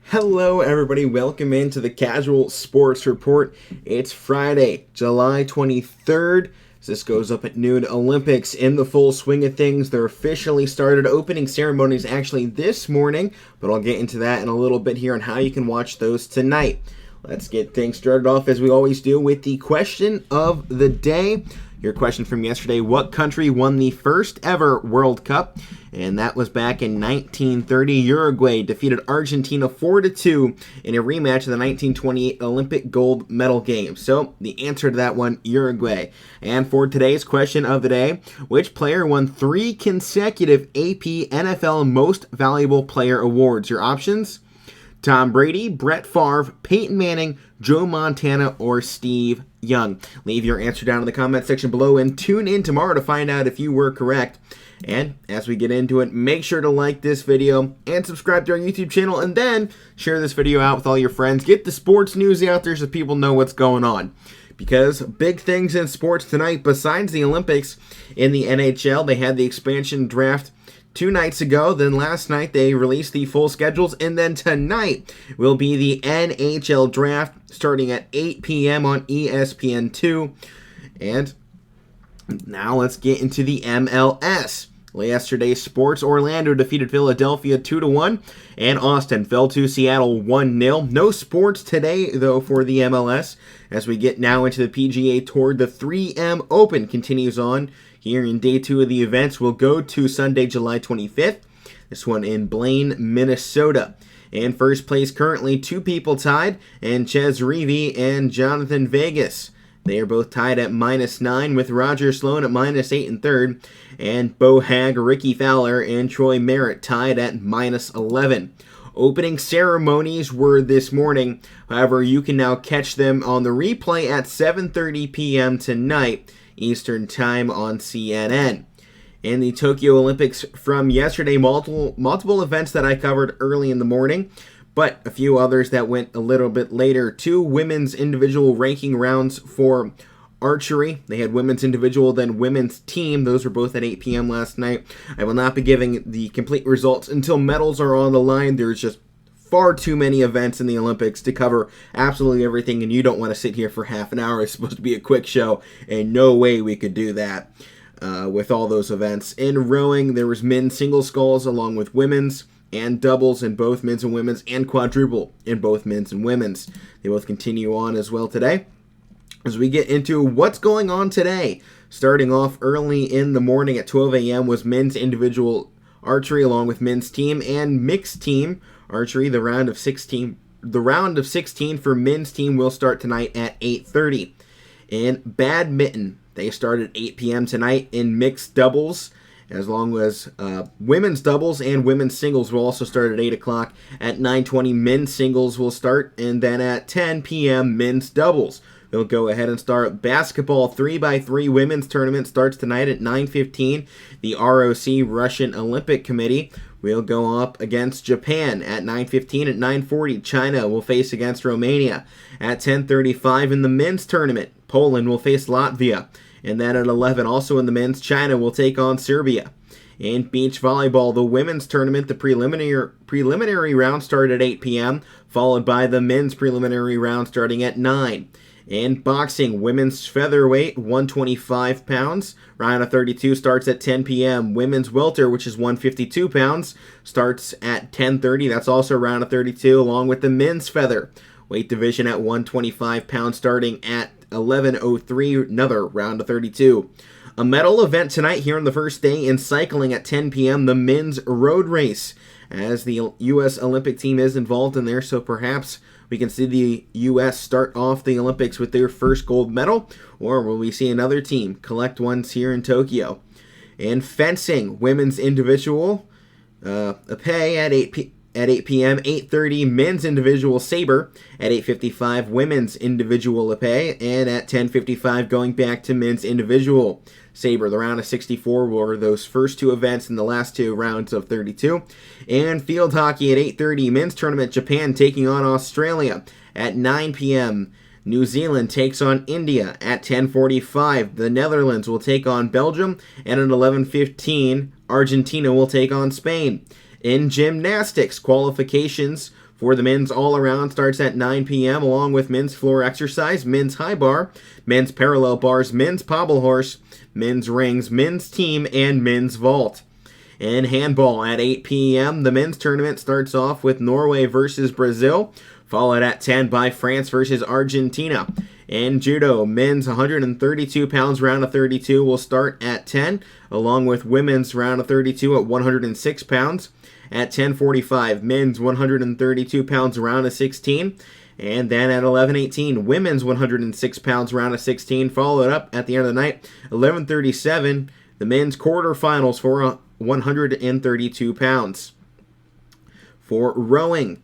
Hello everybody, welcome into the Casual Sports Report. It's Friday, July 23rd. As this goes up at noon, Olympics in the full swing of things. They're officially started. Opening ceremonies actually this morning, but I'll get into that in a little bit here on how you can watch those tonight. Let's get things started off as we always do with the question of the day. Your question from yesterday, what country won the first ever World Cup? And that was back in 1930. Uruguay defeated Argentina 4-2 in a rematch of the 1928 Olympic gold medal game. So the answer to that one, Uruguay. And for today's question of the day, which player won 3 consecutive AP NFL Most Valuable Player awards? Your options? Tom Brady, Brett Favre, Peyton Manning, Joe Montana, or Steve Young. Leave your answer down in the comment section below and tune in tomorrow to find out if you were correct. And as we get into it, make sure to like this video and subscribe to our YouTube channel, and then share this video out with all your friends. Get the sports news out there so people know what's going on. Because big things in sports tonight, besides the Olympics in the NHL, they had the expansion draft 2 nights ago. Then last night they released the full schedules, and then tonight will be the NHL draft starting at 8 p.m. on ESPN2. And now let's get into the MLS. Yesterday, Sports Orlando defeated Philadelphia 2-1, and Austin fell to Seattle 1-0. No sports today, though, for the MLS. As we get now into the PGA Tour, the 3M Open continues on. Here in day 2 of the events, we'll go to Sunday, July 25th. This one in Blaine, Minnesota. In first place currently, 2 people tied, and Ches Reavie and Jonathan Vegas. They are both tied at -9, with Roger Sloan at -8 in third, and Bo Hag, Ricky Fowler, and Troy Merritt tied at -11. Opening ceremonies were this morning. However, you can now catch them on the replay at 7:30 p.m. tonight, Eastern Time on CNN. In the Tokyo Olympics from yesterday, multiple events that I covered early in the morning, but a few others that went a little bit later. 2 women's individual ranking rounds for archery. They had women's individual, then women's team. Those were both at 8 p.m. last night. I will not be giving the complete results until medals are on the line. There's just far too many events in the Olympics to cover absolutely everything, and you don't want to sit here for half an hour. It's supposed to be a quick show, and no way we could do that with all those events. In rowing, there was men's single sculls along with women's, and doubles in both men's and women's, and quadruple in both men's and women's. They both continue on as well today. As we get into what's going on today, starting off early in the morning at 12 a.m. was men's individual archery along with men's team and mixed team archery. The round of 16 for men's team will start tonight at 8:30. In badminton, they start at 8 p.m. tonight in mixed doubles, as long as women's doubles and women's singles will also start at 8 o'clock. At 9:20, men's singles will start, and then at 10 p.m., men's doubles. They'll go ahead and start. Basketball 3x3 women's tournament starts tonight at 9:15. The ROC, Russian Olympic Committee, will go up against Japan at 9:15. At 9:40, China will face against Romania. At 10:35 in the men's tournament, Poland will face Latvia. And then at 11, also in the men's, China will take on Serbia. In beach volleyball, the women's tournament, the preliminary round started at 8 p.m., followed by the men's preliminary round starting at 9. In boxing, women's featherweight, 125 pounds, round of 32 starts at 10 p.m. Women's welter, which is 152 pounds, starts at 10:30. That's also round of 32, along with the men's feather weight division at 125 pounds starting at 11:03, another round of 32. A medal event tonight here on the first day in cycling at 10 p.m., the men's road race, as the U.S. Olympic team is involved in there, so perhaps we can see the U.S. start off the Olympics with their first gold medal, or will we see another team collect ones here in Tokyo? In fencing, women's individual, épée at 8 p.m., 8:30 men's individual saber, at 8:55 women's individual épée, and at 10:55 going back to men's individual saber. The round of 64 were those first 2 events in the last 2 rounds of 32. And field hockey at 8:30 men's tournament, Japan taking on Australia. At 9 p.m. New Zealand takes on India. At 10:45 the Netherlands will take on Belgium, and at 11:15 Argentina will take on Spain. In gymnastics, qualifications For the men's all-around starts at 9 p.m. along with men's floor exercise, men's high bar, men's parallel bars, men's pobble horse, men's rings, men's team, and men's vault. In handball at 8 p.m., the men's tournament starts off with Norway versus Brazil, followed at 10 by France versus Argentina. In judo, men's 132 pounds round of 32 will start at 10, along with women's round of 32 at 106 pounds. At 10:45, men's 132 pounds round of 16. And then at 11:18, women's 106 pounds round of 16, followed up at the end of the night, 11:37, the men's quarterfinals for 132 pounds. For rowing,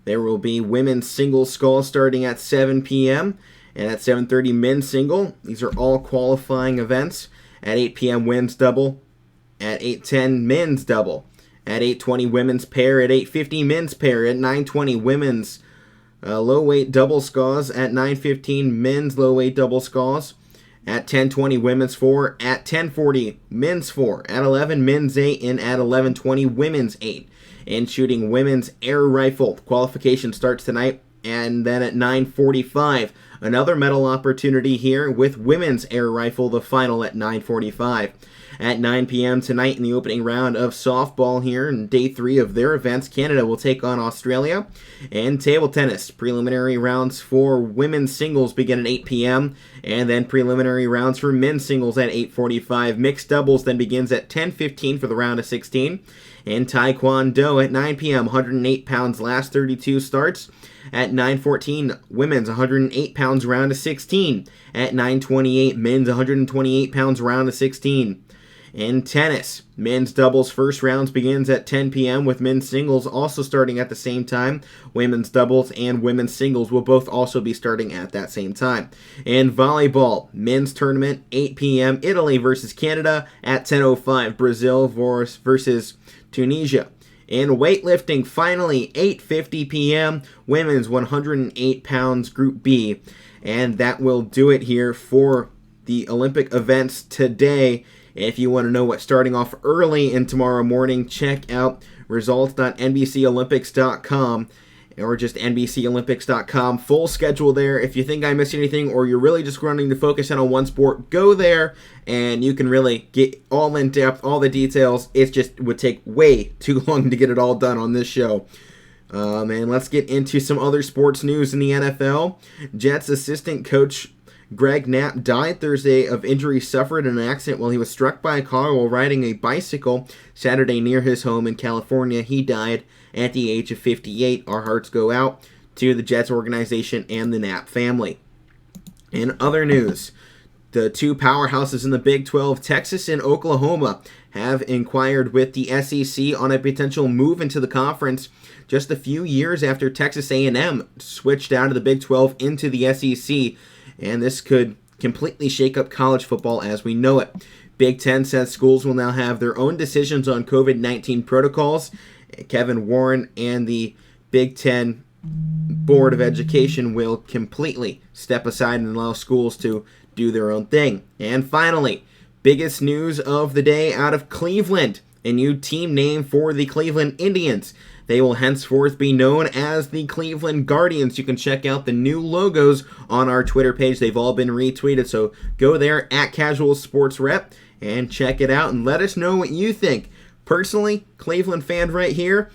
there will be women's single scull starting at 7 p.m. and at 7:30 men's single. These are all qualifying events. At 8 p.m. women's double. At 8:10 men's double. At 8:20 women's pair. At 8:50 men's pair. At 9:20 women's low weight double sculls. At 9:15 men's low weight double sculls. At 10:20 women's 4. At 10:40 men's 4. At 11 men's 8. And at 11:20 women's 8. In shooting, women's air rifle qualification starts tonight. And then at 9:45, another medal opportunity here with women's air rifle, the final at 9:45. At 9 p.m. tonight in the opening round of softball here in day 3 of their events, Canada will take on Australia. And table tennis, preliminary rounds for women's singles begin at 8 p.m. And then preliminary rounds for men's singles at 8:45. Mixed doubles then begins at 10:15 for the round of 16. And Taekwondo at 9 p.m., 108 pounds last 32 starts. At 9:14, women's 108 pounds round of 16. At 9:28, men's 128 pounds round of 16. In tennis, men's doubles first rounds begins at 10 p.m. with men's singles also starting at the same time. Women's doubles and women's singles will both also be starting at that same time. In volleyball, men's tournament, 8 p.m. Italy versus Canada. At 10:05, Brazil versus Tunisia. In weightlifting, finally, 8:50 p.m., women's 108 pounds Group B. And that will do it here for the Olympic events today. If you want to know what's starting off early in tomorrow morning, check out results.nbcolympics.com or just nbcolympics.com. Full schedule there. If you think I missed anything or you're really just running to focus in on one sport, go there and you can really get all in depth, all the details. It just would take way too long to get it all done on this show. And let's get into some other sports news in the NFL. Jets assistant coach Greg Knapp died Thursday of injuries suffered in an accident while he was struck by a car while riding a bicycle Saturday near his home in California. He died at the age of 58. Our hearts go out to the Jets organization and the Knapp family. In other news, the two powerhouses in the Big 12, Texas and Oklahoma, have inquired with the SEC on a potential move into the conference just a few years after Texas A&M switched out of the Big 12 into the SEC. And this could completely shake up college football as we know it. Big Ten says schools will now have their own decisions on COVID-19 protocols. Kevin Warren and the Big Ten Board of Education will completely step aside and allow schools to do their own thing. And finally, biggest news of the day out of Cleveland. A new team name for the Cleveland Indians. They will henceforth be known as the Cleveland Guardians. You can check out the new logos on our Twitter page. They've all been retweeted, so go there at Casual Sports Rep and check it out and let us know what you think. Personally, Cleveland fan right here,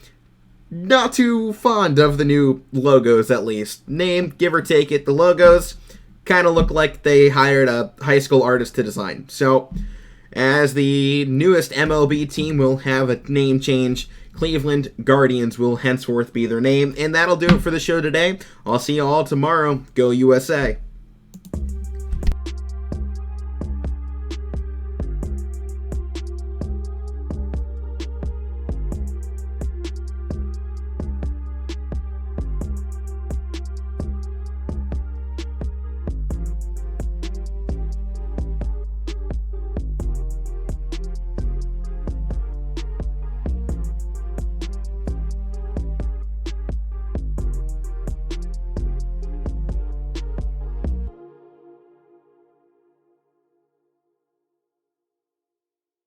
not too fond of the new logos at least. Name, give or take it, the logos kind of look like they hired a high school artist to design. So, as the newest MLB team will have a name change, Cleveland Guardians will henceforth be their name. And that'll do it for the show today. I'll see you all tomorrow. Go USA.